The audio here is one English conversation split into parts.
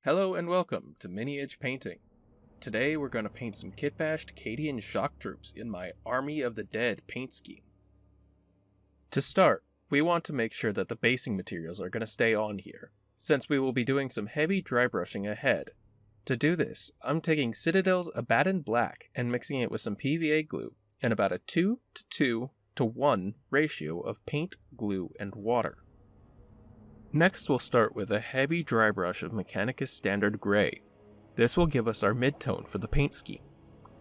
Hello and welcome to Mini Edge Painting. Today we're going to paint some kit-bashed Cadian Shock Troops in my Army of the Dead paint scheme. To start, we want to make sure that the basing materials are going to stay on here, since we will be doing some heavy dry brushing ahead. To do this, I'm taking Citadel's Abaddon Black and mixing it with some PVA glue and about a 2:2:1 ratio of paint, glue, and water. Next we'll start with a heavy dry brush of Mechanicus Standard Gray. This will give us our mid-tone for the paint scheme.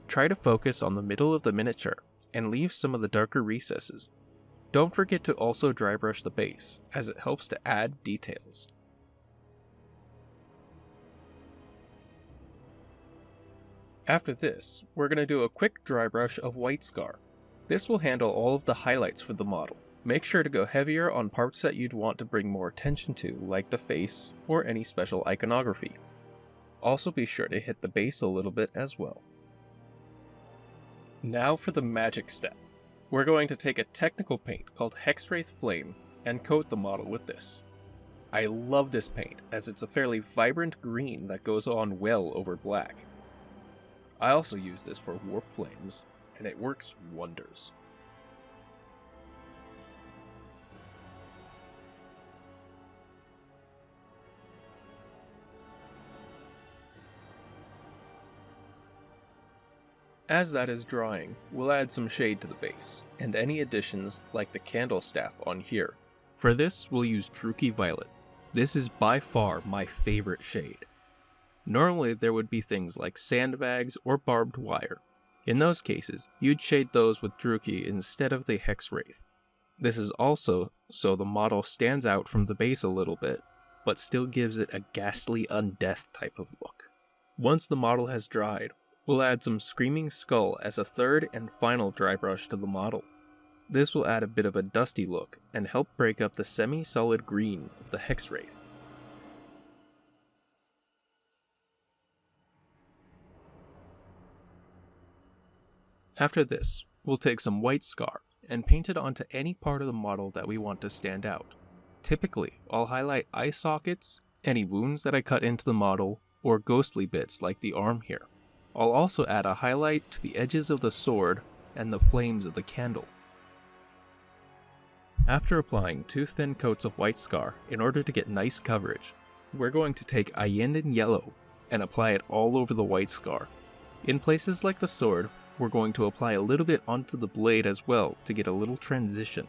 Try to focus on the middle of the miniature and leave some of the darker recesses. Don't forget to also dry brush the base, as it helps to add details. After this, we're going to do a quick dry brush of White Scar. This will handle all of the highlights for the model. Make sure to go heavier on parts that you'd want to bring more attention to, like the face or any special iconography. Also be sure to hit the base a little bit as well. Now for the magic step. We're going to take a technical paint called Hexwraith Flame and coat the model with this. I love this paint as it's a fairly vibrant green that goes on well over black. I also use this for warp flames, and it works wonders. As that is drying, we'll add some shade to the base, and any additions like the candle staff on here. For this, we'll use Druchii Violet. This is by far my favorite shade. Normally there would be things like sandbags or barbed wire. In those cases, you'd shade those with Druchii instead of the Hexwraith. This is also so the model stands out from the base a little bit, but still gives it a ghastly undeath type of look. Once the model has dried, we'll add some Screaming Skull as a third and final dry brush to the model. This will add a bit of a dusty look and help break up the semi-solid green of the Hexwraith. After this, we'll take some White Scar and paint it onto any part of the model that we want to stand out. Typically, I'll highlight eye sockets, any wounds that I cut into the model, or ghostly bits like the arm here. I'll also add a highlight to the edges of the sword and the flames of the candle. After applying 2 thin coats of White Scar in order to get nice coverage, we're going to take Iyanden Yellow and apply it all over the White Scar. In places like the sword, we're going to apply a little bit onto the blade as well to get a little transition.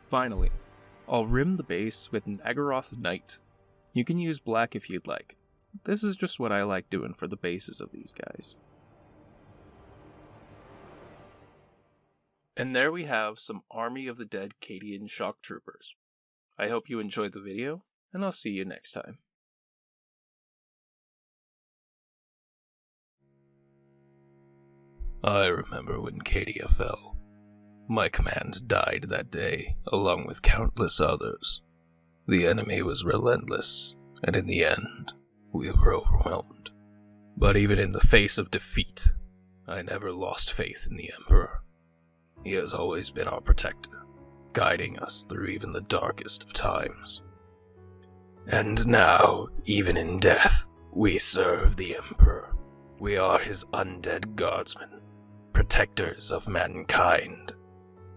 Finally, I'll rim the base with Naggaroth Night. You can use black if you'd like. This is just what I like doing for the bases of these guys. And there we have some Army of the Dead Cadian Shock Troopers. I hope you enjoyed the video, and I'll see you next time. I remember when Cadia fell. My command died that day, along with countless others. The enemy was relentless, and in the end, we were overwhelmed. But even in the face of defeat, I never lost faith in the Emperor. He has always been our protector, guiding us through even the darkest of times. And now, even in death, we serve the Emperor. We are his undead guardsmen, protectors of mankind.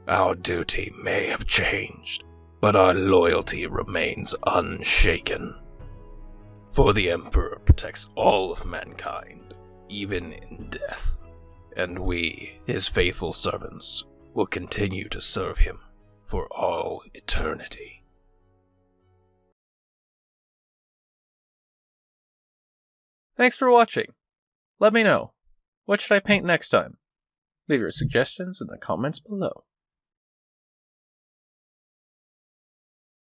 Our duty may have changed, but our loyalty remains unshaken. For the Emperor protects all of mankind, even in death, and we, his faithful servants, will continue to serve him for all eternity. Thanks for watching. Let me know, what should I paint next time? Leave your suggestions in the comments below.